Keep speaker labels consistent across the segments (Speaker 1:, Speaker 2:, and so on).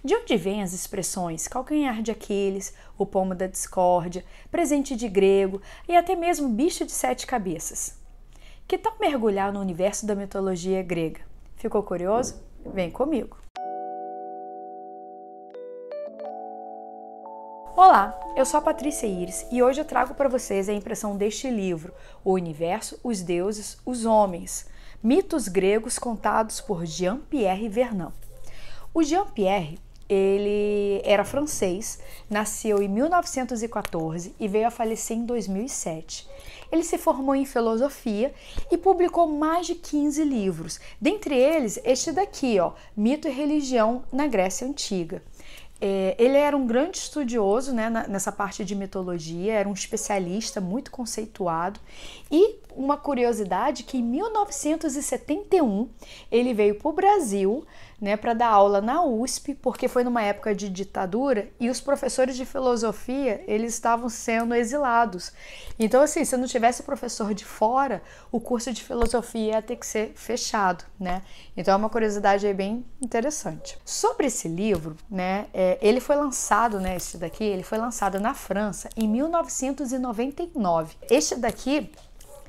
Speaker 1: De onde vêm as expressões calcanhar de Aquiles, o pomo da discórdia, presente de grego e até mesmo bicho de 7 cabeças? Que tal mergulhar no universo da mitologia grega? Ficou curioso? Vem comigo! Olá, eu sou a Patrícia Iris e hoje eu trago para vocês a impressão deste livro, O Universo, os Deuses, os Homens, mitos gregos contados por Jean-Pierre Vernant. O Jean-Pierre, ele era francês, nasceu em 1914 e veio a falecer em 2007. Ele se formou em filosofia e publicou mais de 15 livros, dentre eles este daqui, Mito e Religião na Grécia Antiga. Ele era um grande estudioso, né, nessa parte de mitologia, era um especialista muito conceituado e uma curiosidade que em 1971 ele veio para o Brasil, né, para dar aula na USP, porque foi numa época de ditadura e os professores de filosofia eles estavam sendo exilados. Então, assim, se não tivesse professor de fora, o curso de filosofia ia ter que ser fechado, né? Então é uma curiosidade aí bem interessante. Sobre esse livro, né, ele foi lançado, né, esse daqui, ele foi lançado na França em 1999. Este daqui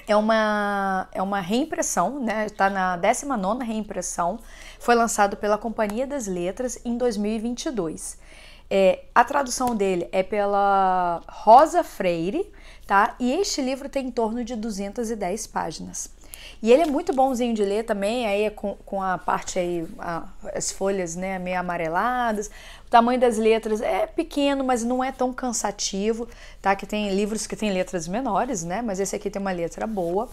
Speaker 1: é uma reimpressão, né? Está na 19ª reimpressão, foi lançado pela Companhia das Letras em 2022. A tradução dele é pela Rosa Freire, tá? E este livro tem em torno de 210 páginas. E ele é muito bonzinho de ler também, aí com a parte aí, as folhas, né, meio amareladas. O tamanho das letras é pequeno, mas não é tão cansativo, tá? Que tem livros que tem letras menores, né? Mas esse aqui tem uma letra boa.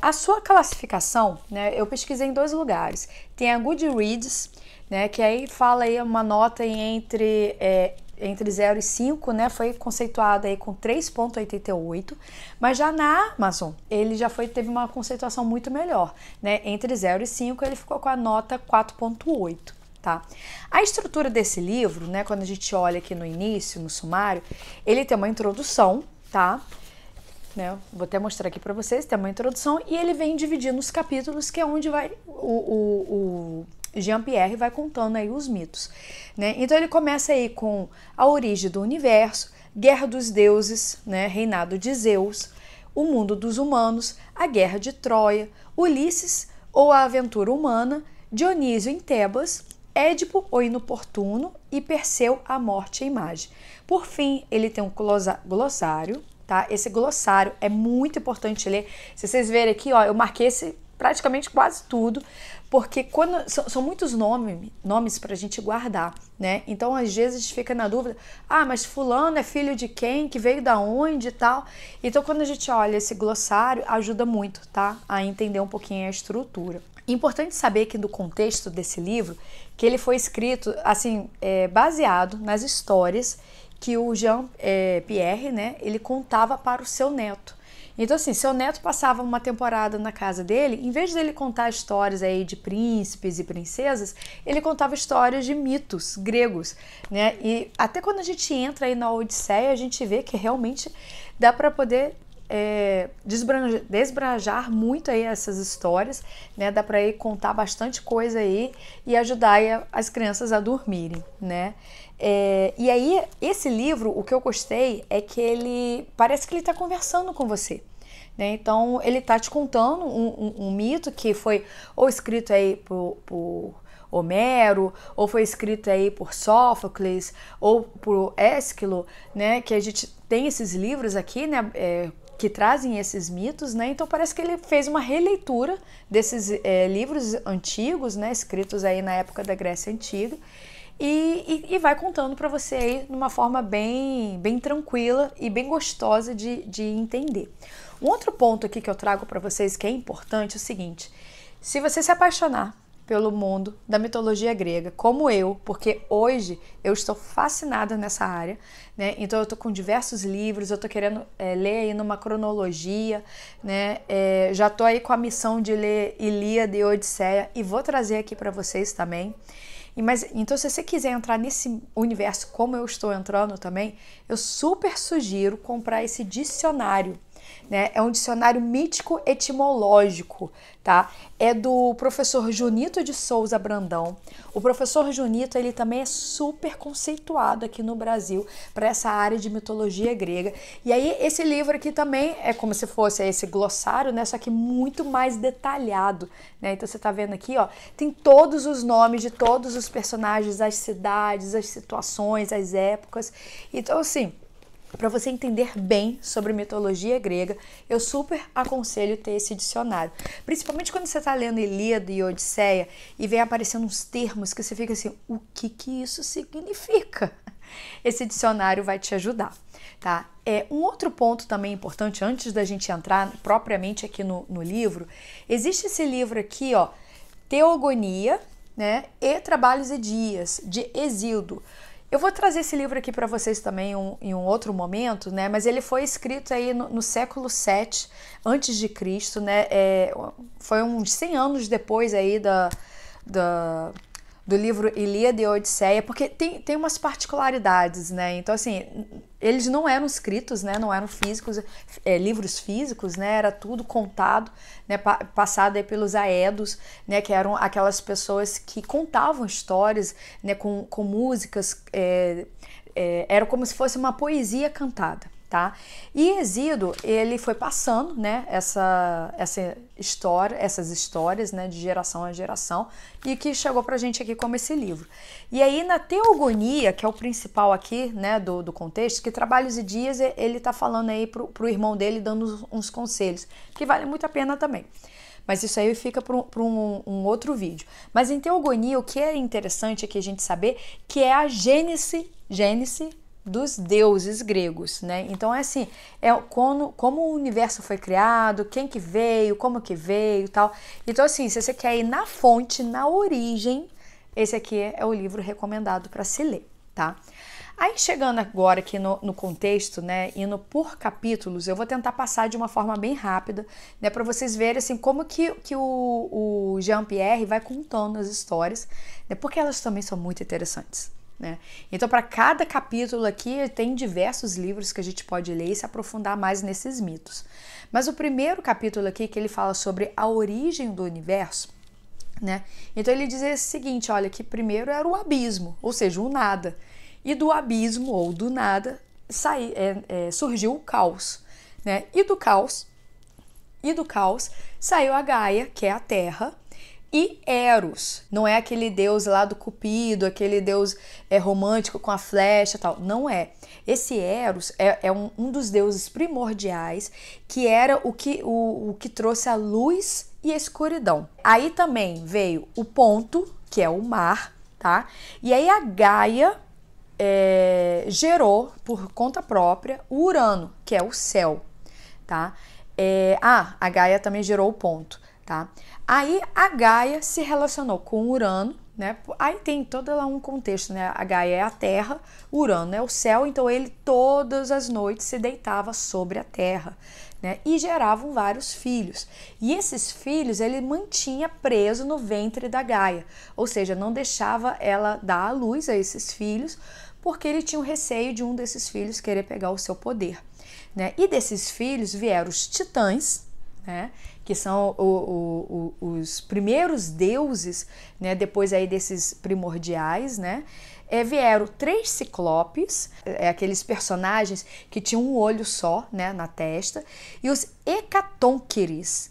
Speaker 1: A sua classificação, né? Eu pesquisei em 2 lugares. Tem a Goodreads, né? Que aí fala aí uma nota entre 0 e 5, né, foi conceituado aí com 3,88, mas já na Amazon ele já teve uma conceituação muito melhor, né, entre 0 e 5 ele ficou com a nota 4,8, tá? A estrutura desse livro, né, quando a gente olha aqui no início, no sumário, ele tem uma introdução, tá? Né, vou até mostrar aqui para vocês, tem uma introdução e ele vem dividindo os capítulos, que é onde vai o Jean-Pierre vai contando aí os mitos, né? Então ele começa aí com a origem do universo, guerra dos deuses, né? Reinado de Zeus, o mundo dos humanos, a guerra de Troia, Ulisses ou a aventura humana, Dionísio em Tebas, Édipo o inoportuno e Perseu a morte e a imagem. Por fim, ele tem um glossário, tá? Esse glossário é muito importante ler. Se vocês verem aqui, eu marquei praticamente quase tudo, porque são muitos nomes para a gente guardar, né? Então, às vezes, a gente fica na dúvida, mas fulano é filho de quem, que veio da onde e tal. Então, quando a gente olha esse glossário, ajuda muito, tá? A entender um pouquinho a estrutura. Importante saber que do contexto desse livro, que ele foi escrito, assim, baseado nas histórias que o Jean-Pierre, né, ele contava para o seu neto. Então, assim, seu neto passava uma temporada na casa dele, em vez dele contar histórias aí de príncipes e princesas, ele contava histórias de mitos gregos, né? E até quando a gente entra aí na Odisseia, a gente vê que realmente dá para poder desbrajar muito aí essas histórias, né? Dá para ir contar bastante coisa aí e ajudar aí as crianças a dormirem, né? E aí, esse livro, o que eu gostei é que ele parece que ele está conversando com você, né? Então, ele está te contando um mito que foi ou escrito aí por Homero, ou foi escrito aí por Sófocles, ou por Ésquilo, né? Que a gente tem esses livros aqui, né? Que trazem esses mitos, né? Então parece que ele fez uma releitura desses livros antigos, né? Escritos aí na época da Grécia Antiga, e vai contando para você aí de uma forma bem tranquila e bem gostosa de entender. Um outro ponto aqui que eu trago para vocês que é importante é o seguinte: se você se apaixonar pelo mundo da mitologia grega, como eu, porque hoje eu estou fascinada nessa área, né? Então eu estou com diversos livros, eu estou querendo ler aí numa cronologia, né? Já estou aí com a missão de ler Ilíada e Odisseia e vou trazer aqui para vocês também. Então, se você quiser entrar nesse universo como eu estou entrando também, eu super sugiro comprar esse dicionário, né? É um dicionário mítico-etimológico, tá? É do professor Junito de Souza Brandão. O professor Junito, ele também é super conceituado aqui no Brasil para essa área de mitologia grega. E aí esse livro aqui também é como se fosse esse glossário, né? Só que muito mais detalhado, né? Então você tá vendo aqui, ó, tem todos os nomes de todos os personagens, as cidades, as situações, as épocas. Então assim, para você entender bem sobre mitologia grega, eu super aconselho ter esse dicionário. Principalmente quando você está lendo Ilíada e Odisseia e vem aparecendo uns termos que você fica assim, o que isso significa? Esse dicionário vai te ajudar, tá? Um outro ponto também importante, antes da gente entrar propriamente aqui no livro, existe esse livro aqui, ó, Teogonia, né, e Trabalhos e Dias, de Hesíodo. Eu vou trazer esse livro aqui para vocês também em um outro momento, né? Mas ele foi escrito aí no século VII antes de Cristo, né? Foi uns 100 anos depois aí do livro Ilíada e Odisseia, porque tem umas particularidades, né? Então, assim, eles não eram escritos, né? Não eram físicos, livros físicos, né? Era tudo contado, né? Passado aí pelos aedos, né? Que eram aquelas pessoas que contavam histórias, né? Com músicas, era como se fosse uma poesia cantada. Tá? E Hesíodo, ele foi passando, né, essas histórias, né, de geração a geração, e que chegou pra gente aqui como esse livro. E aí na Teogonia, que é o principal aqui, né, do contexto, que Trabalhos e Dias, ele tá falando aí pro irmão dele, dando uns conselhos, que vale muito a pena também. Mas isso aí fica para um outro vídeo. Mas em Teogonia, o que é interessante aqui a gente saber, que é a gênese dos deuses gregos, né? Então é assim, como o universo foi criado, quem que veio, como que veio e tal. Então assim, se você quer ir na fonte, na origem, esse aqui é o livro recomendado para se ler, tá? Aí chegando agora aqui no contexto, né, indo por capítulos, eu vou tentar passar de uma forma bem rápida, né, para vocês verem assim como que o Jean-Pierre vai contando as histórias, né, porque elas também são muito interessantes. Né? Então, para cada capítulo aqui, tem diversos livros que a gente pode ler e se aprofundar mais nesses mitos. Mas o primeiro capítulo aqui, que ele fala sobre a origem do universo, né? Então ele diz o seguinte, olha, que primeiro era o abismo, ou seja, o nada. E do abismo, ou do nada, surgiu o caos. Né? E do caos saiu a Gaia, que é a Terra, e Eros, não é aquele deus lá do Cupido, aquele deus romântico com a flecha e tal, não é. Esse Eros é um dos deuses primordiais, que era o que trouxe a luz e a escuridão. Aí também veio o Ponto, que é o mar, tá? E aí a Gaia gerou, por conta própria, o Urano, que é o céu, tá? A Gaia também gerou o Ponto, tá? Aí a Gaia se relacionou com o Urano, né? Aí tem todo lá um contexto, né? A Gaia é a Terra, o Urano é o céu, então ele todas as noites se deitava sobre a Terra, né? E geravam vários filhos. E esses filhos ele mantinha preso no ventre da Gaia, ou seja, não deixava ela dar à luz a esses filhos, porque ele tinha o receio de um desses filhos querer pegar o seu poder, né? E desses filhos vieram os titãs, né? Que são os primeiros deuses, né? Depois aí desses primordiais, né? Vieram 3 ciclopes, aqueles personagens que tinham um olho só, né, na testa, e os hecatônqueres.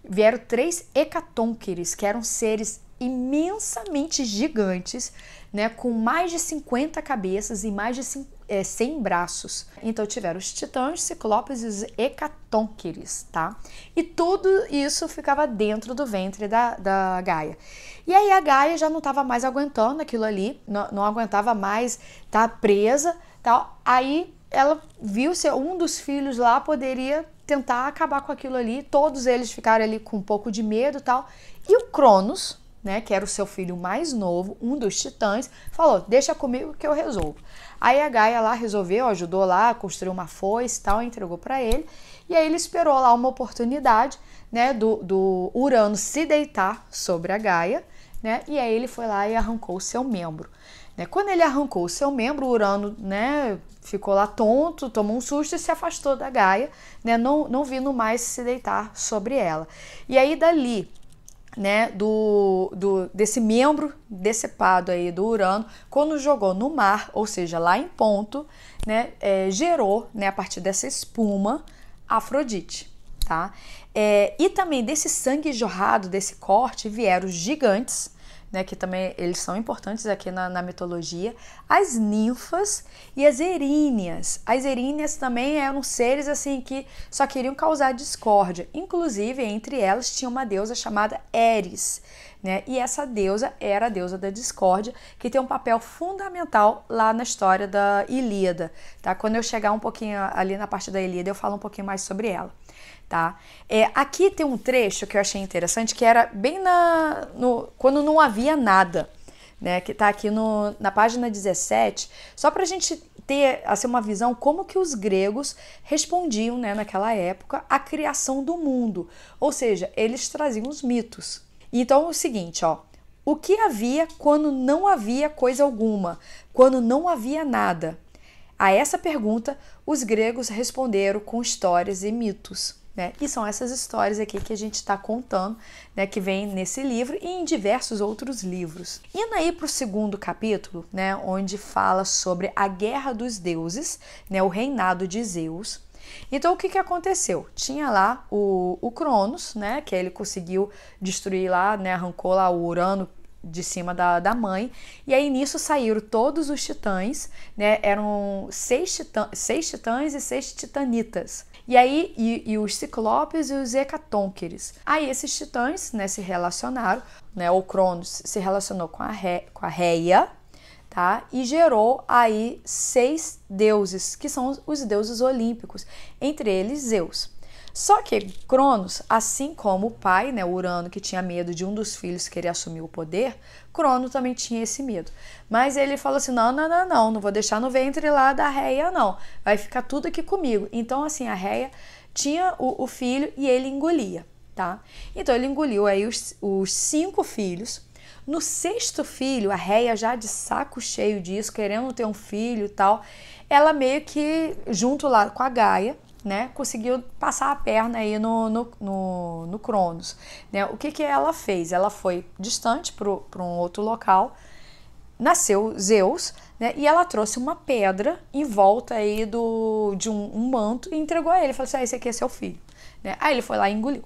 Speaker 1: Vieram 3 hecatônqueres, que eram seres imensamente gigantes, né, com mais de 50 cabeças e mais de 100 braços. Então tiveram os titãs, ciclopes e os hecatônqueres, tá? E tudo isso ficava dentro do ventre da Gaia. E aí a Gaia já não estava mais aguentando aquilo ali, não aguentava mais estar presa, tal. Aí ela viu se um dos filhos lá poderia tentar acabar com aquilo ali. Todos eles ficaram ali com um pouco de medo, tal. E o Cronos, né, que era o seu filho mais novo, um dos titãs, falou, deixa comigo que eu resolvo. Aí a Gaia lá resolveu, ajudou lá a construir uma foice e tal, entregou para ele, e aí ele esperou lá uma oportunidade, né, do Urano se deitar sobre a Gaia, né, e aí ele foi lá e arrancou o seu membro. né? Quando ele arrancou o seu membro, Urano, né, ficou lá tonto, tomou um susto e se afastou da Gaia, né, não vindo mais se deitar sobre ela. E aí dali, né, desse membro decepado aí do Urano, quando jogou no mar, ou seja, lá em Ponto, né, gerou, né, a partir dessa espuma, Afrodite, tá? E também desse sangue jorrado, desse corte, vieram os gigantes, né, que também eles são importantes aqui na mitologia, as ninfas e as eríneas. As eríneas também eram seres assim que só queriam causar discórdia. Inclusive, entre elas tinha uma deusa chamada Eris, né? E essa deusa era a deusa da discórdia, que tem um papel fundamental lá na história da Ilíada, tá? Quando eu chegar um pouquinho ali na parte da Ilíada, eu falo um pouquinho mais sobre ela. Tá? Aqui tem um trecho que eu achei interessante, que era bem quando não havia nada, né? Que está aqui na página 17, só para a gente ter assim, uma visão como que os gregos respondiam, né, naquela época à criação do mundo, ou seja, eles traziam os mitos. Então é o seguinte, ó, o que havia quando não havia coisa alguma, quando não havia nada? A essa pergunta, os gregos responderam com histórias e mitos. Né? E são essas histórias aqui que a gente está contando, né, que vem nesse livro e em diversos outros livros. Indo aí para o segundo capítulo, né, onde fala sobre a guerra dos deuses, né, o reinado de Zeus. Então o que aconteceu? Tinha lá o Cronos, né, que ele conseguiu destruir lá, né, arrancou lá o Urano de cima da mãe, e aí nisso saíram todos os titãs, né, eram 6 titãs e 6 titanitas. E aí, e os ciclopes e os hecatonqueres. Aí esses titãs, né, se relacionaram, né, o Cronos se relacionou com a Reia, tá? E gerou aí 6 deuses, que são os deuses olímpicos, entre eles Zeus. Só que Cronos, assim como o pai, né, Urano, que tinha medo de um dos filhos querer assumir o poder, Cronos também tinha esse medo. Mas ele falou assim, não vou deixar no ventre lá da Reia, não. Vai ficar tudo aqui comigo. Então, assim, a Reia tinha o filho e ele engolia, tá? Então, ele engoliu aí os 5 filhos. No 6º filho, a Reia já de saco cheio disso, querendo ter um filho e tal, ela meio que, junto lá com a Gaia, né, conseguiu passar a perna aí no Cronos, né? O que ela fez? Ela foi distante para um outro local, nasceu Zeus, né, e ela trouxe uma pedra em volta aí de um manto e entregou a ele, falou assim, esse aqui é seu filho, né? Aí ele foi lá e engoliu.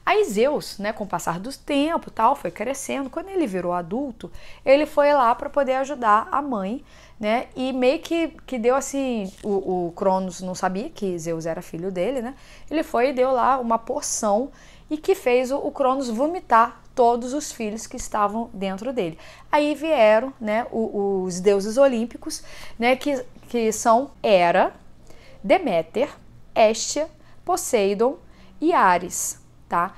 Speaker 1: Aí Zeus, né, com o passar do tempo, tal, foi crescendo. Quando ele virou adulto, ele foi lá para poder ajudar a mãe, né? E meio que deu assim, o Cronos não sabia que Zeus era filho dele, né? Ele foi e deu lá uma porção e que fez o Cronos vomitar todos os filhos que estavam dentro dele. Aí vieram, né, os deuses olímpicos, né, que são Hera, Deméter, Hestia, Poseidon e Ares. Tá?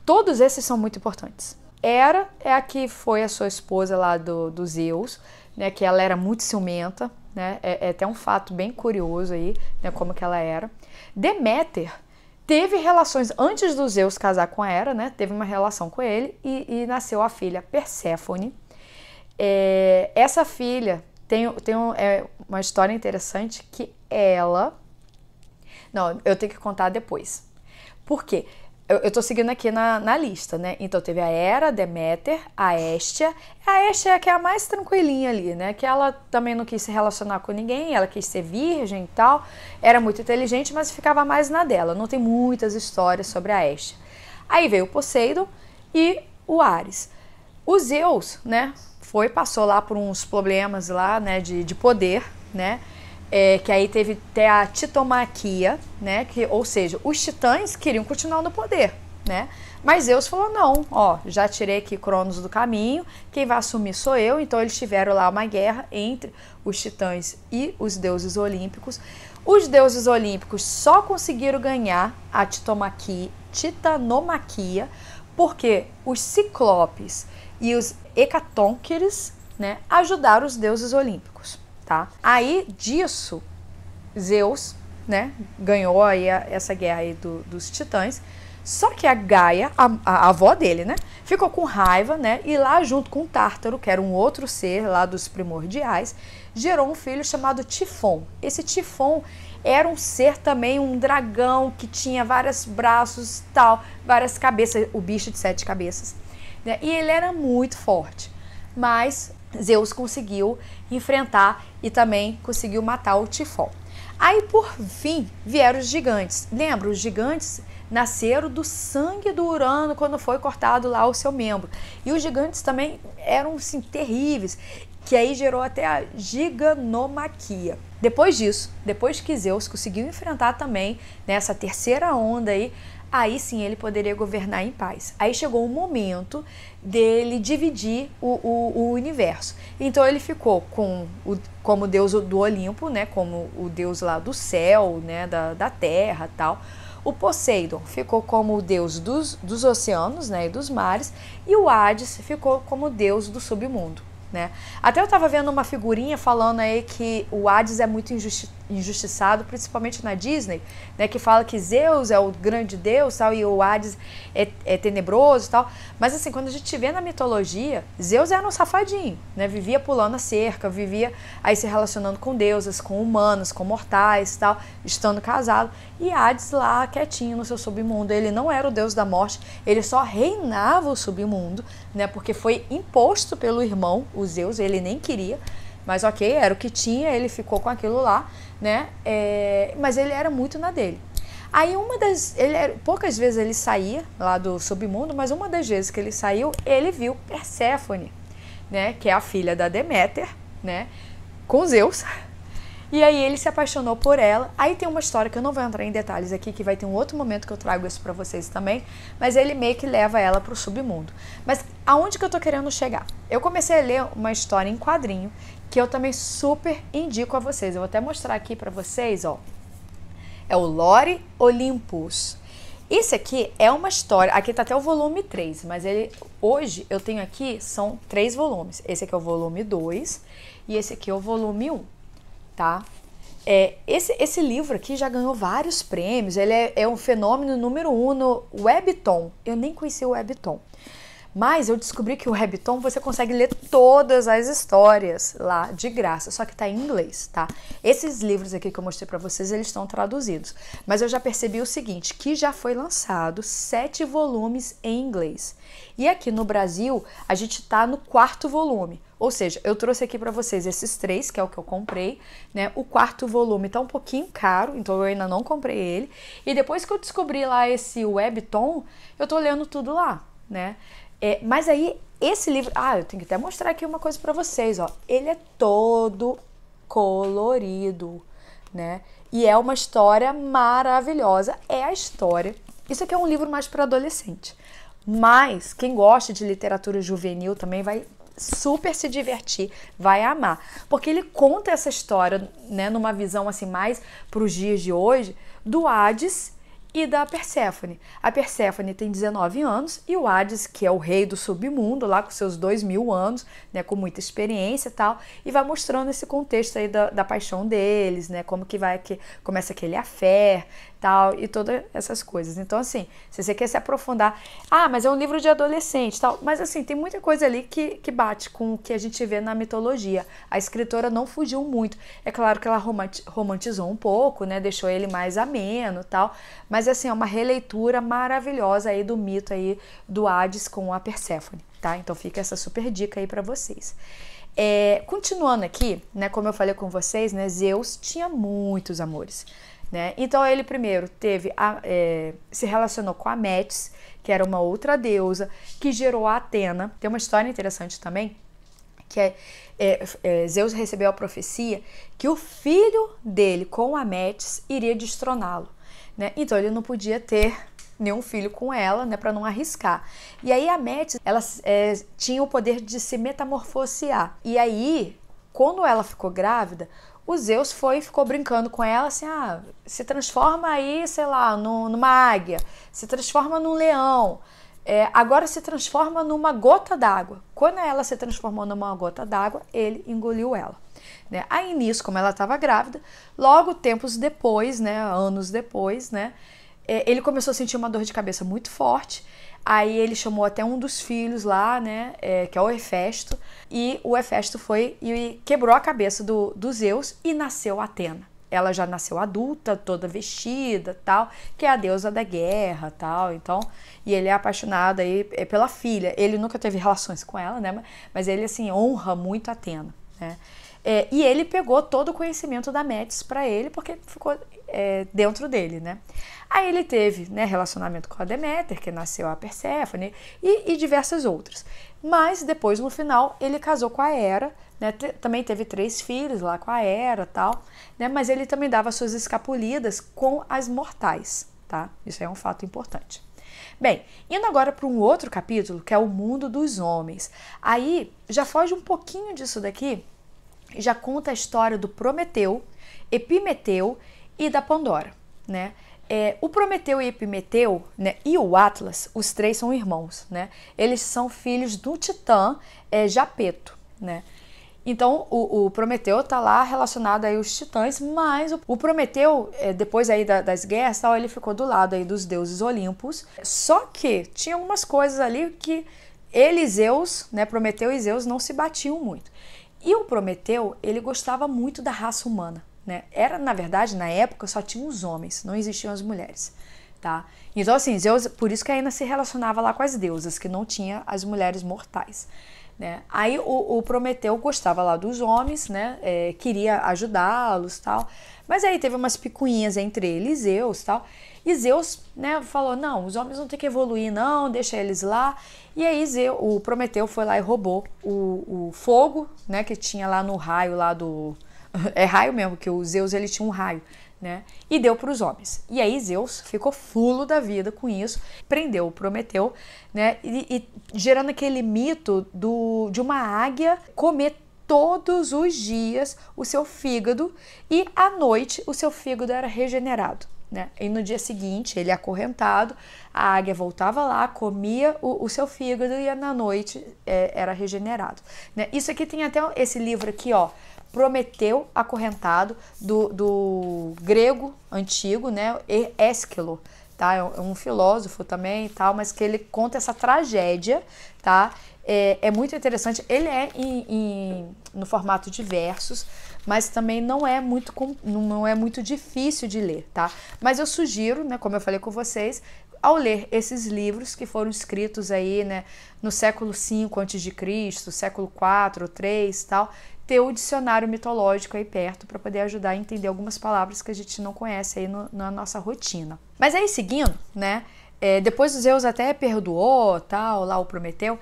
Speaker 1: Todos esses são muito importantes. Hera é a que foi a sua esposa lá do Zeus, né, que ela era muito ciumenta, né, é até um fato bem curioso aí, né, como que ela era. Deméter teve relações antes do Zeus casar com a Hera, né, teve uma relação com ele e nasceu a filha Perséfone. Essa filha tem uma história interessante que ela... Não, eu tenho que contar depois. Por quê? Eu tô seguindo aqui na lista, né? Então teve a Hera, Deméter, a Hestia. A Hestia é a que é a mais tranquilinha ali, né? Que ela também não quis se relacionar com ninguém, ela quis ser virgem e tal. Era muito inteligente, mas ficava mais na dela. Não tem muitas histórias sobre a Hestia. Aí veio o Poseidon e o Ares. O Zeus, né? Passou lá por uns problemas lá, né? De poder, né? Que aí teve até a titomaquia, né? Ou seja, os titãs queriam continuar no poder, né? Mas Zeus falou, não, ó, já tirei aqui Cronos do caminho, quem vai assumir sou eu. Então eles tiveram lá uma guerra entre os titãs e os deuses olímpicos. Os deuses olímpicos só conseguiram ganhar a titanomaquia porque os ciclopes e os hecatonqueres, né, ajudaram os deuses olímpicos. Tá? Aí disso Zeus, né, ganhou aí essa guerra aí dos titãs, Só que a Gaia, a avó dele, né, ficou com raiva, né, e lá junto com o Tártaro, que era um outro ser lá dos primordiais, gerou um filho chamado Tifon. Esse Tifon era um ser também, um dragão que tinha vários braços, tal, várias cabeças, o bicho de 7 cabeças, né, e ele era muito forte, mas Zeus conseguiu enfrentar e também conseguiu matar o Tifon. Aí, por fim, vieram os gigantes. Lembra, os gigantes nasceram do sangue do Urano quando foi cortado lá o seu membro. E os gigantes também eram, assim, terríveis, que aí gerou até a giganomaquia. Depois disso, depois que Zeus conseguiu enfrentar também nessa terceira onda aí sim ele poderia governar em paz. Aí chegou o momento dele dividir o universo. Então ele ficou como deus do Olimpo, né, como o deus lá do céu, né, da terra e tal. O Poseidon ficou como o deus dos oceanos, né, e dos mares. E o Hades ficou como deus do submundo. Né? Até eu estava vendo uma figurinha falando aí que o Hades é muito injustiçado, principalmente na Disney, né? Que fala que Zeus é o grande deus, tal, e o Hades é tenebroso e tal. Mas assim, quando a gente vê na mitologia, Zeus era um safadinho, né? Vivia pulando a cerca, vivia aí se relacionando com deusas, com humanos, com mortais, tal, estando casado. E Hades lá quietinho no seu submundo, ele não era o deus da morte, ele só reinava o submundo, né? Porque foi imposto pelo irmão, o Zeus, ele nem queria, mas ok, era o que tinha, ele ficou com aquilo lá, né? Mas ele era muito na dele. Aí poucas vezes ele saía lá do submundo, mas uma das vezes que ele saiu, ele viu Perséfone, né? Que é a filha da Deméter, né? Com Zeus. E aí ele se apaixonou por ela. Aí tem uma história que eu não vou entrar em detalhes aqui, que vai ter um outro momento que eu trago isso pra vocês também, mas ele meio que leva ela pro submundo. Mas aonde que eu tô querendo chegar? Eu comecei a ler uma história em quadrinho, que eu também super indico a vocês. Eu vou até mostrar aqui pra vocês, ó. É o Lore Olympus. Esse aqui é uma história, aqui tá até o volume 3, mas hoje eu tenho aqui, são 3 volumes. Esse aqui é o volume 2 e esse aqui é o volume 1. Tá? Esse livro aqui já ganhou vários prêmios, ele é um fenômeno número 1 no Webtoon. Eu nem conhecia o Webtoon, mas eu descobri que o Webtoon você consegue ler todas as histórias lá de graça, só que tá em inglês, tá? Esses livros aqui que eu mostrei pra vocês, eles estão traduzidos, mas eu já percebi o seguinte, que já foi lançado 7 volumes em inglês. E aqui no Brasil, a gente tá no 4º volume. Ou seja, eu trouxe aqui para vocês esses 3, que é o que eu comprei, né? O 4º volume tá um pouquinho caro, então eu ainda não comprei ele. E depois que eu descobri lá esse Webtoon, eu tô lendo tudo lá, né? Mas aí, esse livro... eu tenho que até mostrar aqui uma coisa para vocês, ó. Ele é todo colorido, né? E é uma história maravilhosa. É a história... Isso aqui é um livro mais para adolescente. Mas quem gosta de literatura juvenil também vai super se divertir, vai amar, porque ele conta essa história, né, numa visão assim mais para os dias de hoje, do Hades e da Perséfone. A Perséfone tem 19 anos e o Hades, que é o rei do submundo, lá com seus 2000 anos, né, com muita experiência e tal, e vai mostrando esse contexto aí da paixão deles, né, como que começa aquele affair, tal, e todas essas coisas. Então, assim, se você quer se aprofundar, mas é um livro de adolescente, tal, mas assim, tem muita coisa ali que bate com o que a gente vê na mitologia. A escritora não fugiu muito. É claro que ela romantizou um pouco, né, deixou ele mais ameno, tal, mas assim, é uma releitura maravilhosa aí do mito aí do Hades com a Perséfone, tá? Então fica essa super dica aí pra vocês. Continuando aqui, né, como eu falei com vocês, né, Zeus tinha muitos amores, né? Então ele primeiro se relacionou com a Metis, que era uma outra deusa, que gerou a Atena. Tem uma história interessante também, que Zeus recebeu a profecia que o filho dele com a Metis iria destroná-lo, né? Então ele não podia ter nenhum filho com ela, né, para não arriscar. E aí a Metis, ela tinha o poder de se metamorfosear. E aí, quando ela ficou grávida, o Zeus ficou brincando com ela assim, se transforma aí, sei lá, numa águia, se transforma num leão, agora se transforma numa gota d'água. Quando ela se transformou numa gota d'água, ele engoliu ela, né? Aí nisso, como ela estava grávida, logo tempos depois, né, anos depois, né, ele começou a sentir uma dor de cabeça muito forte. Aí ele chamou até um dos filhos lá, né, que é o Hefesto, e o Hefesto foi e quebrou a cabeça do Zeus e nasceu Atena. Ela já nasceu adulta, toda vestida, tal, que é a deusa da guerra, tal. Então, e ele é apaixonado aí pela filha. Ele nunca teve relações com ela, né? Mas ele assim honra muito Atena, né? E ele pegou todo o conhecimento da Metis para ele, porque ficou dentro dele, né? Aí ele teve, né, relacionamento com a Deméter, que nasceu a Perséfone, e diversas outras. Mas depois, no final, ele casou com a Hera, né? Também teve 3 filhos lá com a Hera, tal, né? Mas ele também dava suas escapulidas com as mortais, tá? Isso é um fato importante. Bem, indo agora para um outro capítulo, que é o mundo dos homens. Aí já foge um pouquinho disso daqui, já conta a história do Prometeu, Epimeteu e da Pandora, né? O Prometeu e Epimeteu, né, e o Atlas, os 3 são irmãos, né? Eles são filhos do Titã Japeto, né? Então o Prometeu está lá relacionado aí aos titãs, mas o Prometeu, depois aí das guerras, tal, ele ficou do lado aí dos deuses Olímpos. Só que tinha algumas coisas ali que ele e Zeus, né, Prometeu e Zeus não se batiam muito. E o Prometeu, ele gostava muito da raça humana, né? Na verdade, na época só tinham os homens, não existiam as mulheres, tá? Então assim, Zeus, por isso que ainda se relacionava lá com as deusas, que não tinha as mulheres mortais, né? Aí o Prometeu gostava lá dos homens, né? Queria ajudá-los, tal. Mas aí teve umas picuinhas entre ele e Zeus, tal. E Zeus, né, falou, não, os homens não tem que evoluir não, deixa eles lá. E aí o Prometeu foi lá e roubou o fogo, né, que tinha lá no raio lá do... É raio mesmo, que o Zeus ele tinha um raio, né? E deu para os homens. E aí Zeus ficou fulo da vida com isso, prendeu o Prometeu, né? E gerando aquele mito de uma águia comer todos os dias o seu fígado e à noite o seu fígado era regenerado, né? E no dia seguinte, ele acorrentado, a águia voltava lá, comia o seu fígado e na noite era regenerado, né? Isso aqui tem até esse livro aqui, ó, Prometeu acorrentado, do grego antigo, né, Ésquilo, tá? É um filósofo também e tal, mas que ele conta essa tragédia, tá? É muito interessante. Ele no formato de versos, mas também não é muito difícil de ler, tá? Mas eu sugiro, né, como eu falei com vocês, ao ler esses livros que foram escritos aí, né, no século V a.C., século IV, III e tal, ter o dicionário mitológico aí perto para poder ajudar a entender algumas palavras que a gente não conhece aí na nossa rotina. Mas aí seguindo, né, depois o Zeus até perdoou, tal, lá o Prometeu,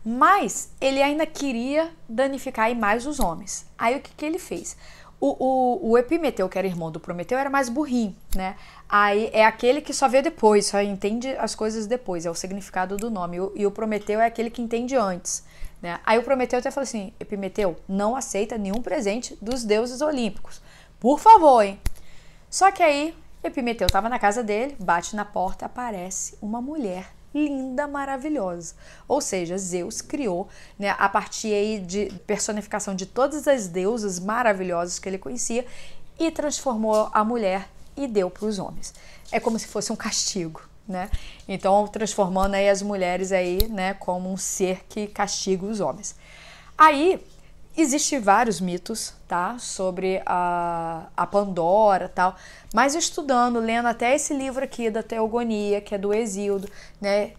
Speaker 1: mas ele ainda queria danificar aí mais os homens. Aí o que ele fez? O Epimeteu, que era irmão do Prometeu, era mais burrinho, né? Aí é aquele que só vê depois, só entende as coisas depois, é o significado do nome. E o Prometeu é aquele que entende antes, né? Aí o Prometeu até falou assim, Epimeteu, não aceita nenhum presente dos deuses olímpicos. Por favor, hein? Só que aí Epimeteu estava na casa dele, bate na porta, aparece uma mulher linda, maravilhosa. Ou seja, Zeus criou, né, a partir aí de personificação de todas as deusas maravilhosas que ele conhecia e transformou a mulher e deu para os homens. É como se fosse um castigo, né? Então, transformando aí as mulheres aí, né, como um ser que castiga os homens. Aí existem vários mitos, tá, sobre a Pandora, tal, mas estudando, lendo até esse livro aqui da Teogonia, que é do Hesíodo, né,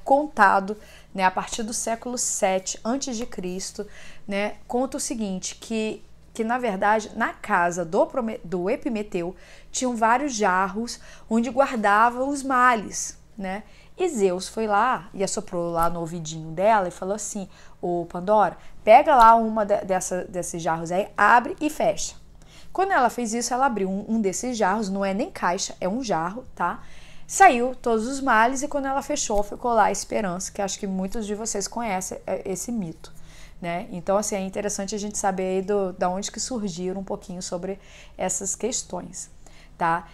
Speaker 1: contado, né, a partir do século VII a.C., né, conta o seguinte, que na verdade, na casa do Epimeteu, tinham vários jarros onde guardava os males, né? E Zeus foi lá e assoprou lá no ouvidinho dela e falou assim, ô Pandora, pega lá uma desses jarros aí, abre e fecha. Quando ela fez isso, ela abriu um desses jarros, não é nem caixa, é um jarro, tá? Saiu todos os males e quando ela fechou, ficou lá a esperança, que acho que muitos de vocês conhecem esse mito, né? Então, assim, é interessante a gente saber aí da onde que surgiram um pouquinho sobre essas questões, tá?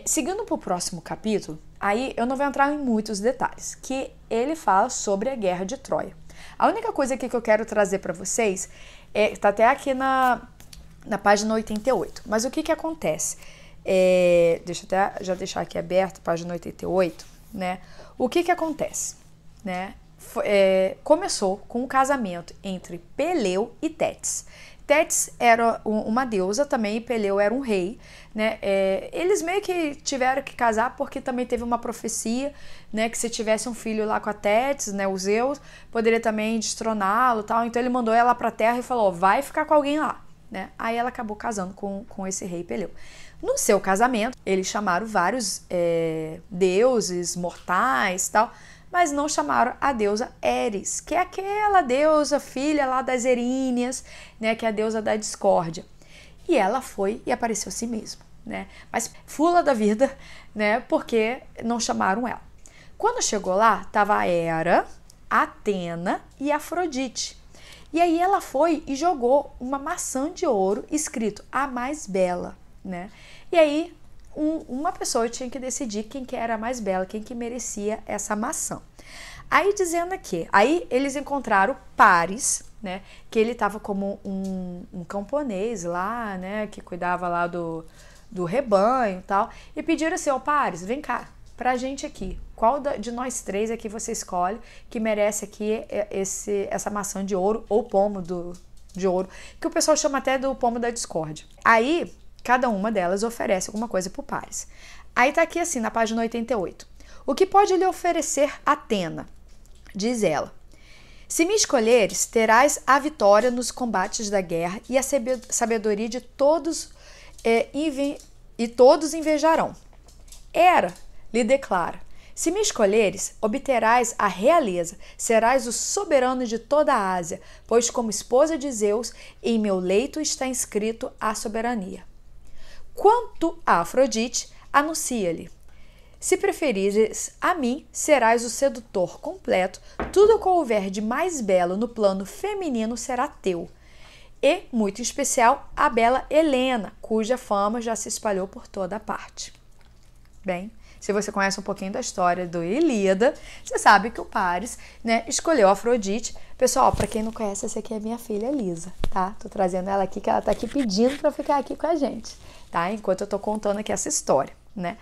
Speaker 1: Seguindo para o próximo capítulo, aí eu não vou entrar em muitos detalhes, que ele fala sobre a Guerra de Troia. A única coisa aqui que eu quero trazer para vocês, tá até aqui na página 88, mas o que acontece? Deixa eu até já deixar aqui aberto, página 88, né? O que acontece, né? Começou com um casamento entre Peleu e Tétis. Tétis era uma deusa também e Peleu era um rei, né? Eles meio que tiveram que casar porque também teve uma profecia, né? Que se tivesse um filho lá com a Tétis, né? O Zeus, poderia também destroná-lo e tal. Então ele mandou ela para a terra e falou, vai ficar com alguém lá, né? Aí ela acabou casando com esse rei Peleu. No seu casamento, eles chamaram vários deuses mortais e tal, mas não chamaram a deusa Eris, que é aquela deusa filha lá das Eríneas, né, que é a deusa da discórdia. E ela foi e apareceu a si mesma, né? Mas fula da vida, né, porque não chamaram ela. Quando chegou lá, estava a Hera, Atena e Afrodite. E aí ela foi e jogou uma maçã de ouro escrito a mais bela, né? E aí uma pessoa tinha que decidir quem que era a mais bela, quem que merecia essa maçã. Aí dizendo aqui, aí eles encontraram Paris, né, que ele estava como um camponês lá, né, que cuidava lá do rebanho e tal, e pediram assim, Paris, vem cá, pra gente aqui, qual de nós três aqui você escolhe que merece aqui essa maçã de ouro ou pomo de ouro, que o pessoal chama até do pomo da discórdia. Aí cada uma delas oferece alguma coisa para o Paris. Aí tá aqui assim, na página 88. O que pode lhe oferecer Atena? Diz ela. Se me escolheres, terás a vitória nos combates da guerra e a sabedoria de todos e todos invejarão. Hera lhe declara. Se me escolheres, obterás a realeza, serás o soberano de toda a Ásia, pois como esposa de Zeus, em meu leito está inscrito a soberania. Quanto a Afrodite, anuncia-lhe, se preferires a mim, serás o sedutor completo, tudo o que houver de mais belo no plano feminino será teu. E, muito especial, a bela Helena, cuja fama já se espalhou por toda a parte. Bem, se você conhece um pouquinho da história do Ilíada, você sabe que o Paris, né, escolheu a Afrodite. Pessoal, para quem não conhece, essa aqui é minha filha Lisa, tá? Tô trazendo ela aqui, que ela tá aqui pedindo para ficar aqui com a gente, tá? Enquanto eu tô contando aqui essa história, né?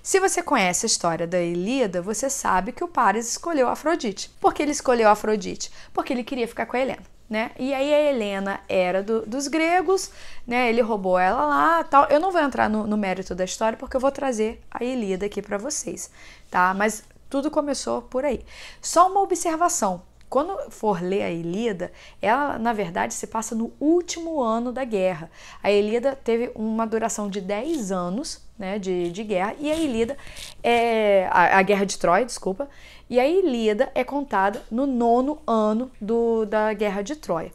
Speaker 1: Se você conhece a história da Ilíada, você sabe que o Paris escolheu a Afrodite. Por que ele escolheu a Afrodite? Porque ele queria ficar com a Helena, né? E aí a Helena era dos gregos, né? Ele roubou ela lá, tal. Eu não vou entrar no mérito da história porque eu vou trazer a Ilíada aqui para vocês, tá? Mas tudo começou por aí. Só uma observação. Quando for ler a Ilíada, ela, na verdade, se passa no último ano da guerra. A Ilíada teve uma duração de 10 anos, né, de guerra, e a Ilíada a Guerra de Troia, desculpa, e a Ilíada é contada no 9º ano da Guerra de Troia.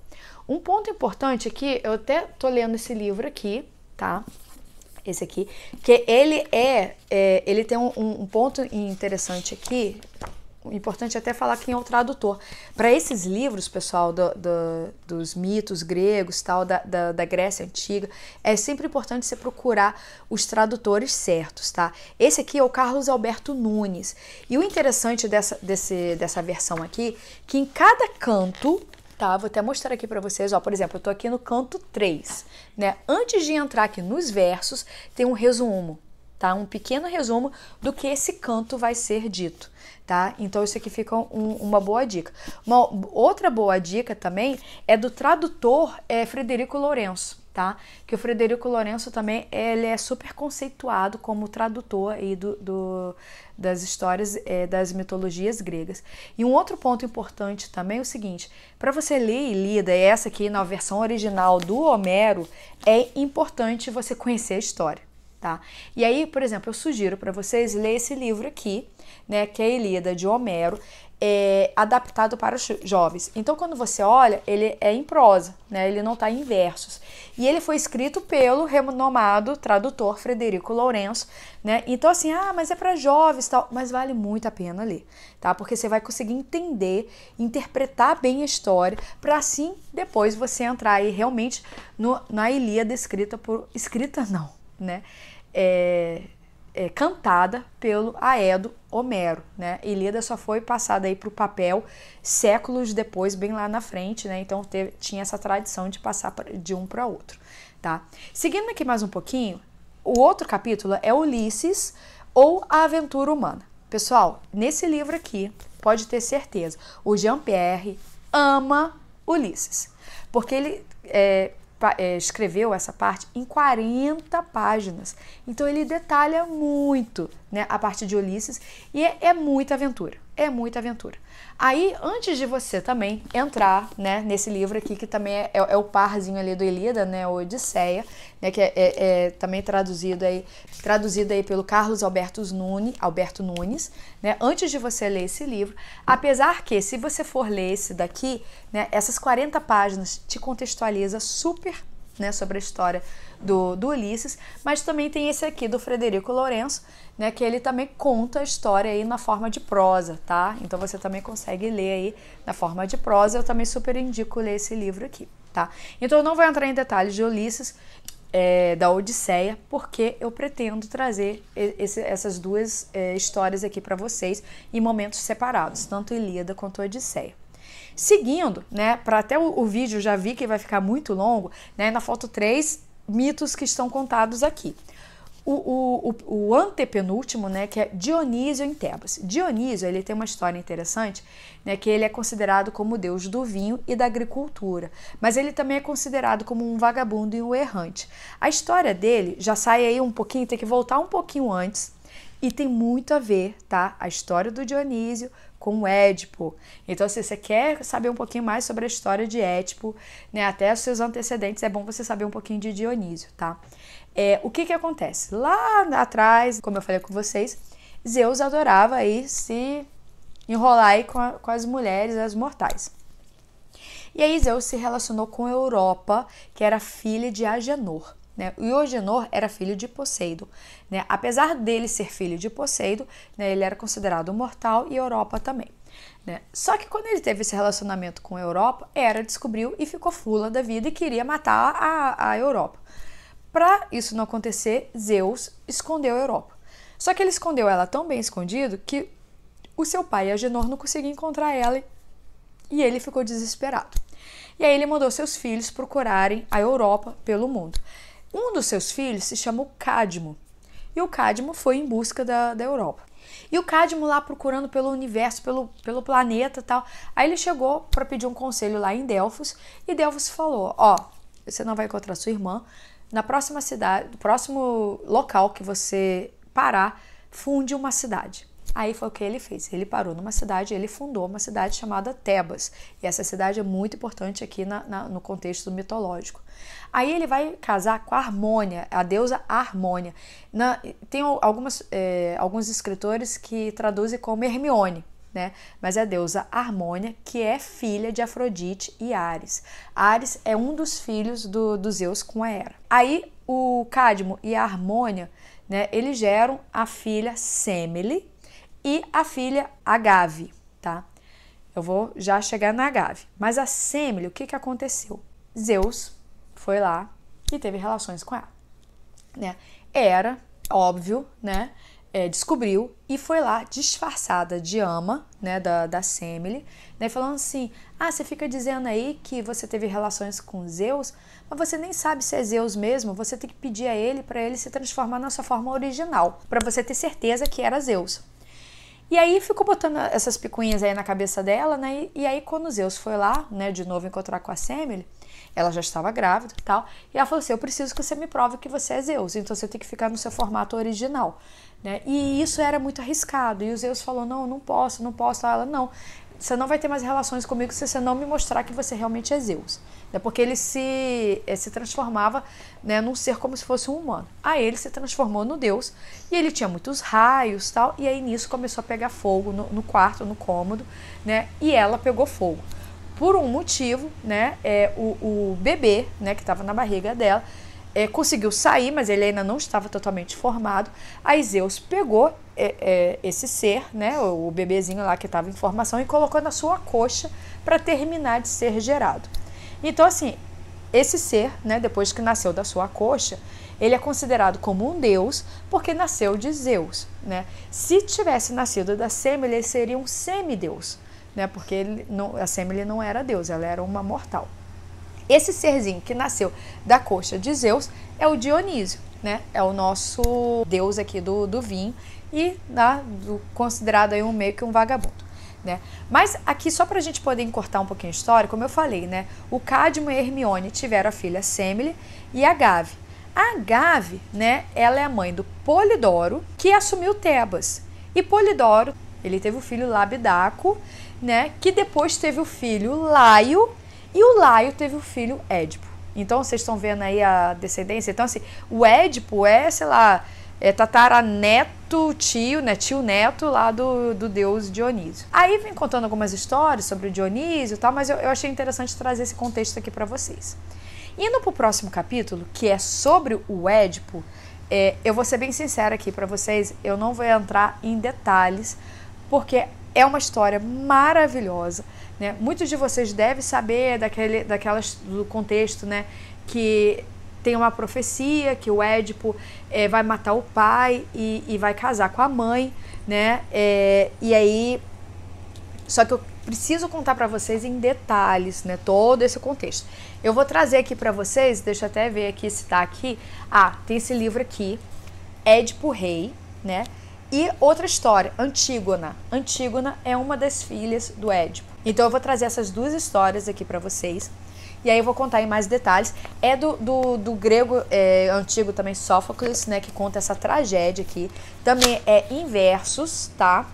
Speaker 1: Um ponto importante aqui, eu até tô lendo esse livro aqui, tá? Esse aqui, que ele tem um ponto interessante aqui. O importante é até falar quem é o tradutor. Para esses livros, pessoal, dos mitos gregos, tal, da Grécia Antiga, é sempre importante você procurar os tradutores certos, tá? Esse aqui é o Carlos Alberto Nunes. E o interessante dessa versão aqui, que em cada canto, tá? Vou até mostrar aqui para vocês, ó, por exemplo, eu tô aqui no canto 3, né? Antes de entrar aqui nos versos, tem um resumo, tá? Um pequeno resumo do que esse canto vai ser dito. Tá? Então isso aqui fica uma boa dica. Uma outra boa dica também é do tradutor Frederico Lourenço, tá? Que o Frederico Lourenço também ele é super conceituado como tradutor aí das histórias das mitologias gregas. E um outro ponto importante também é o seguinte, para você ler Ilíada, essa aqui na versão original do Homero, é importante você conhecer a história. Tá? E aí, por exemplo, eu sugiro para vocês ler esse livro aqui, né, que é a Ilíada de Homero, adaptado para os jovens. Então, quando você olha, ele é em prosa, né, ele não está em versos. E ele foi escrito pelo renomado tradutor Frederico Lourenço, né? Então, assim, mas é para jovens e tal, mas vale muito a pena ler, tá? Porque você vai conseguir entender, interpretar bem a história, para assim depois você entrar aí realmente na Ilíada cantada pelo Aedo Homero, né? Ilíada só foi passada aí para o papel séculos depois, bem lá na frente, né? Então tinha essa tradição de passar de um para outro, tá? Seguindo aqui mais um pouquinho, o outro capítulo é Ulisses ou a Aventura Humana. Pessoal, nesse livro aqui, pode ter certeza, o Jean-Pierre ama Ulisses, porque ele escreveu essa parte em 40 páginas. Então ele detalha muito, né, a parte de Ulisses e é muita aventura. É muita aventura. Aí, antes de você também entrar, né, nesse livro aqui, que também é o parzinho ali do Ilíada, né, o Odisseia, né, que é também traduzido aí pelo Carlos Alberto Nunes, né, antes de você ler esse livro, apesar que, se você for ler esse daqui, né, essas 40 páginas te contextualiza super, né, sobre a história do Ulisses, mas também tem esse aqui do Frederico Lourenço, né, que ele também conta a história aí na forma de prosa, tá? Então você também consegue ler aí na forma de prosa. Eu também super indico ler esse livro aqui, tá? Então eu não vou entrar em detalhes de Ulisses, da Odisseia, porque eu pretendo trazer essas duas histórias aqui para vocês em momentos separados, tanto Ilíada quanto Odisseia. Seguindo, né, para até o vídeo já vi que vai ficar muito longo, né, ainda faltam 3 mitos que estão contados aqui. O antepenúltimo, né, que é Dionísio em Tebas. Dionísio, ele tem uma história interessante, né, que ele é considerado como o deus do vinho e da agricultura, mas ele também é considerado como um vagabundo e um errante. A história dele já sai aí um pouquinho, tem que voltar um pouquinho antes, e tem muito a ver, tá? A história do Dionísio com o Édipo. Então, se você quer saber um pouquinho mais sobre a história de Édipo, né, até os seus antecedentes, é bom você saber um pouquinho de Dionísio, tá? O que acontece? Lá atrás, como eu falei com vocês, Zeus adorava aí se enrolar aí com as mulheres, as mortais. E aí Zeus se relacionou com Europa, que era filha de Agenor. Né? E o Agenor era filho de Poseidon. Né? Apesar dele ser filho de Poseidon, né, ele era considerado mortal e Europa também. Né? Só que quando ele teve esse relacionamento com a Europa, Hera descobriu e ficou fula da vida e queria matar a Europa. Para isso não acontecer, Zeus escondeu a Europa. Só que ele escondeu ela tão bem escondido que o seu pai, Agenor, não conseguia encontrar ela e ele ficou desesperado. E aí ele mandou seus filhos procurarem a Europa pelo mundo. Um dos seus filhos se chamou Cadmo, e o Cadmo foi em busca da Europa. E o Cadmo lá procurando pelo universo, pelo planeta e tal, aí ele chegou para pedir um conselho lá em Delfos, e Delfos falou, você não vai encontrar sua irmã, na próxima cidade, no próximo local que você parar, funde uma cidade. Aí foi o que ele fez, ele parou numa cidade, ele fundou uma cidade chamada Tebas, e essa cidade é muito importante aqui no contexto mitológico. Aí ele vai casar com a Harmônia, a deusa Harmônia. Tem alguns escritores que traduzem como Hermione, né? Mas é a deusa Harmônia, que é filha de Afrodite e Ares. Ares é um dos filhos do Zeus com a Hera. Aí o Cadmo e a Harmônia, né, eles geram a filha Semele e a filha Agave, tá? Eu vou já chegar na Agave. Mas a Semele, o que aconteceu? Zeus foi lá e teve relações com ela, né? Hera, óbvio, né, descobriu e foi lá disfarçada de ama, né, da Semele, né, falando assim, você fica dizendo aí que você teve relações com Zeus, mas você nem sabe se é Zeus mesmo, você tem que pedir a ele para ele se transformar na sua forma original, para você ter certeza que era Zeus. E aí ficou botando essas picuinhas aí na cabeça dela, né, e aí quando Zeus foi lá, né, de novo encontrar com a Semele, ela já estava grávida e tal, e ela falou assim, eu preciso que você me prove que você é Zeus, então você tem que ficar no seu formato original, né? E isso era muito arriscado, e o Zeus falou, não posso, ela, não, você não vai ter mais relações comigo se você não me mostrar que você realmente é Zeus, né? Porque ele se transformava, né, num ser como se fosse um humano. Aí ele se transformou no Deus, e ele tinha muitos raios tal, e aí nisso começou a pegar fogo no quarto, no cômodo, né? E ela pegou fogo. Por um motivo, né, o bebê, né, que estava na barriga dela, conseguiu sair, mas ele ainda não estava totalmente formado. Aí Zeus pegou esse ser, né, o bebezinho lá que estava em formação, e colocou na sua coxa para terminar de ser gerado. Então, assim, esse ser, né, depois que nasceu da sua coxa, ele é considerado como um deus porque nasceu de Zeus, né? Se tivesse nascido da Semele, ele seria um semideus, né, porque a Semele não era deus, ela era uma mortal. Esse serzinho que nasceu da coxa de Zeus é o Dionísio, né, é o nosso deus aqui do vinho e considerado aí meio que um vagabundo, né? Mas aqui, só pra gente poder encurtar um pouquinho a história, como eu falei, né, o Cadmo e a Hermione tiveram a filha Semele e a Gave. A Gave, né, ela é a mãe do Polidoro, que assumiu Tebas. E Polidoro, ele teve o filho Labidaco, né, que depois teve o filho Laio, e o Laio teve o filho Édipo. Então, vocês estão vendo aí a descendência? Então, assim, o Édipo sei lá, tataraneto, tio, né, tio-neto lá do deus Dionísio. Aí vem contando algumas histórias sobre o Dionísio e tal, mas eu achei interessante trazer esse contexto aqui para vocês. Indo para o próximo capítulo, que é sobre o Édipo, eu vou ser bem sincera aqui para vocês, eu não vou entrar em detalhes, porque é uma história maravilhosa, né? Muitos de vocês devem saber do contexto, né, que tem uma profecia que o Édipo vai matar o pai e vai casar com a mãe, né? E aí, só que eu preciso contar para vocês em detalhes, né, todo esse contexto. Eu vou trazer aqui para vocês, deixa eu até ver aqui se tá aqui. Tem esse livro aqui, Édipo Rei, né? E outra história, Antígona. Antígona é uma das filhas do Édipo. Então eu vou trazer essas duas histórias aqui para vocês. E aí eu vou contar em mais detalhes. É do grego antigo também, Sófocles, né, que conta essa tragédia aqui. Também é em versos, tá?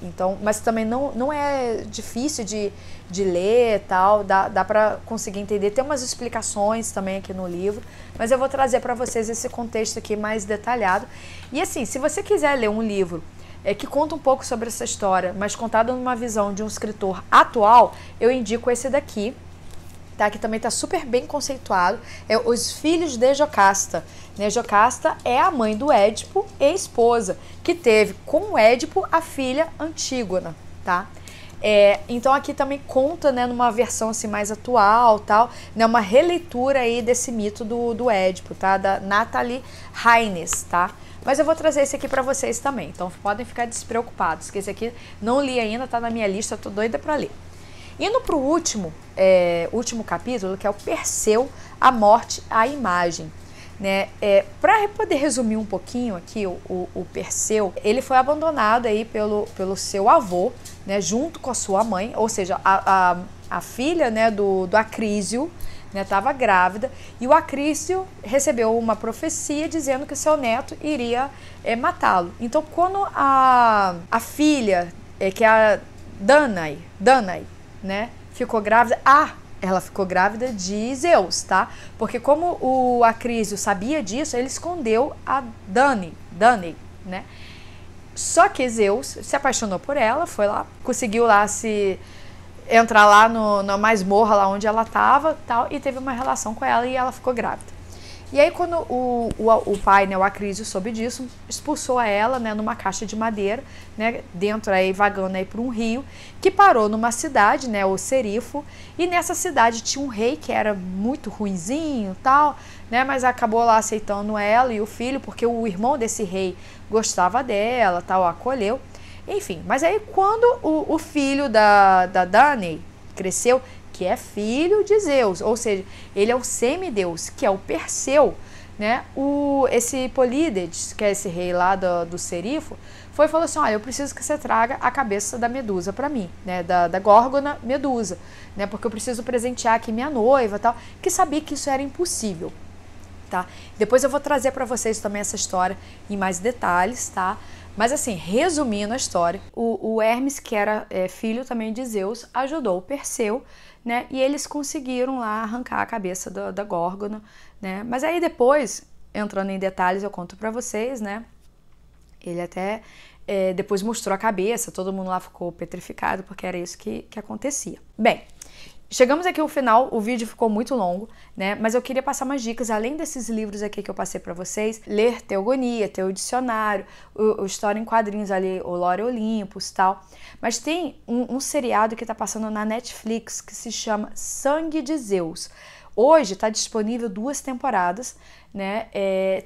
Speaker 1: Então, mas também não é difícil de ler e tal, dá para conseguir entender. Tem umas explicações também aqui no livro, mas eu vou trazer para vocês esse contexto aqui mais detalhado. E assim, se você quiser ler um livro que conta um pouco sobre essa história, mas contado numa visão de um escritor atual, eu indico esse daqui, tá? Que também está super bem conceituado, é Os Filhos de Jocasta. Né? Jocasta é a mãe do Édipo e esposa, que teve com o Édipo a filha Antígona, tá? Então aqui também conta, né, numa versão assim mais atual, tal, né, uma releitura aí desse mito do Édipo, tá? Da Nathalie Haynes, tá? Mas eu vou trazer esse aqui para vocês também, então podem ficar despreocupados, que esse aqui não li ainda, tá na minha lista, tô doida para ler. Indo para o último capítulo, que é o Perseu, a morte, a imagem. Né? Para poder resumir um pouquinho aqui, o Perseu, ele foi abandonado aí pelo seu avô, né, junto com a sua mãe, ou seja, a filha, né, do Acrísio, estava grávida, e o Acrísio recebeu uma profecia dizendo que seu neto iria matá-lo. Então, quando a filha, que é a Danae, né, ficou grávida, ela ficou grávida de Zeus, tá? Porque como o Acrísio sabia disso, ele escondeu a Danae, né? Só que Zeus se apaixonou por ela, foi lá, conseguiu lá entrar lá na masmorra, lá onde ela estava, tal, e teve uma relação com ela e ela ficou grávida. E aí quando o pai, né, o Acrísio, soube disso, expulsou ela, né, numa caixa de madeira, né, dentro aí, vagando aí por um rio, que parou numa cidade, né, o Serifo, e nessa cidade tinha um rei que era muito ruinzinho, tal, né, mas acabou lá aceitando ela e o filho, porque o irmão desse rei gostava dela, tal, acolheu, enfim. Mas aí quando o filho da Danae cresceu, que é filho de Zeus, ou seja, ele é o semideus, que é o Perseu, né? Esse Polídetes, que é esse rei lá do Serifo, foi e falou assim: olha, eu preciso que você traga a cabeça da Medusa para mim, né? Da Górgona Medusa, né? Porque eu preciso presentear aqui minha noiva, tal, que sabia que isso era impossível, tá? Depois eu vou trazer para vocês também essa história em mais detalhes, tá? Mas assim, resumindo a história, o Hermes, que era filho também de Zeus, ajudou o Perseu, né? E eles conseguiram lá arrancar a cabeça da Górgona, né? Mas aí depois, entrando em detalhes, eu conto pra vocês, né? Ele até depois mostrou a cabeça, todo mundo lá ficou petrificado, porque era isso que acontecia. Bem, chegamos aqui ao final, o vídeo ficou muito longo, né? Mas eu queria passar umas dicas, além desses livros aqui que eu passei para vocês, ler Teogonia, ter o dicionário, o História em Quadrinhos ali, o Lore Olympus, tal. Mas tem um seriado que está passando na Netflix que se chama Sangue de Zeus. Hoje está disponível 2 temporadas, né?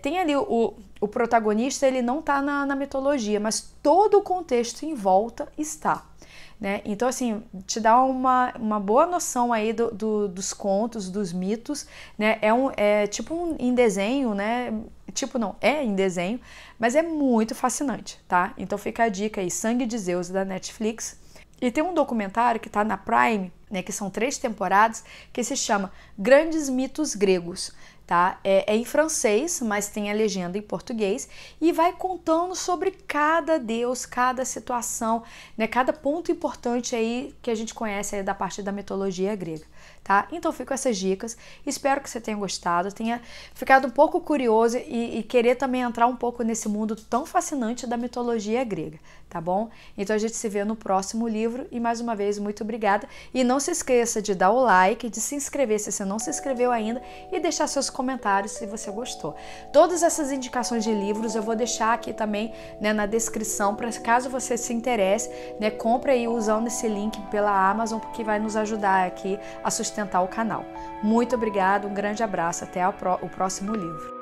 Speaker 1: Tem ali o protagonista, ele não está na mitologia, mas todo o contexto em volta está. né? Então, assim, te dá uma boa noção aí dos contos, dos mitos, né? É tipo em desenho, né? Tipo, não, é em desenho, mas é muito fascinante, tá? Então fica a dica aí, Sangue de Zeus, da Netflix. E tem um documentário que tá na Prime, né, que são 3 temporadas, que se chama Grandes Mitos Gregos, tá? É em francês, mas tem a legenda em português e vai contando sobre cada deus, cada situação, né, cada ponto importante aí que a gente conhece aí da parte da mitologia grega, tá? Então fico com essas dicas, espero que você tenha gostado, tenha ficado um pouco curioso e querer também entrar um pouco nesse mundo tão fascinante da mitologia grega, tá bom? Então a gente se vê no próximo livro e mais uma vez muito obrigada e não se esqueça de dar o like, de se inscrever se você não se inscreveu ainda e deixar seus comentários se você gostou. Todas essas indicações de livros eu vou deixar aqui também, né, na descrição, para caso você se interesse, né, compre aí usando esse link pela Amazon, porque vai nos ajudar aqui a sustentar o canal. Muito obrigada, um grande abraço, até o próximo livro.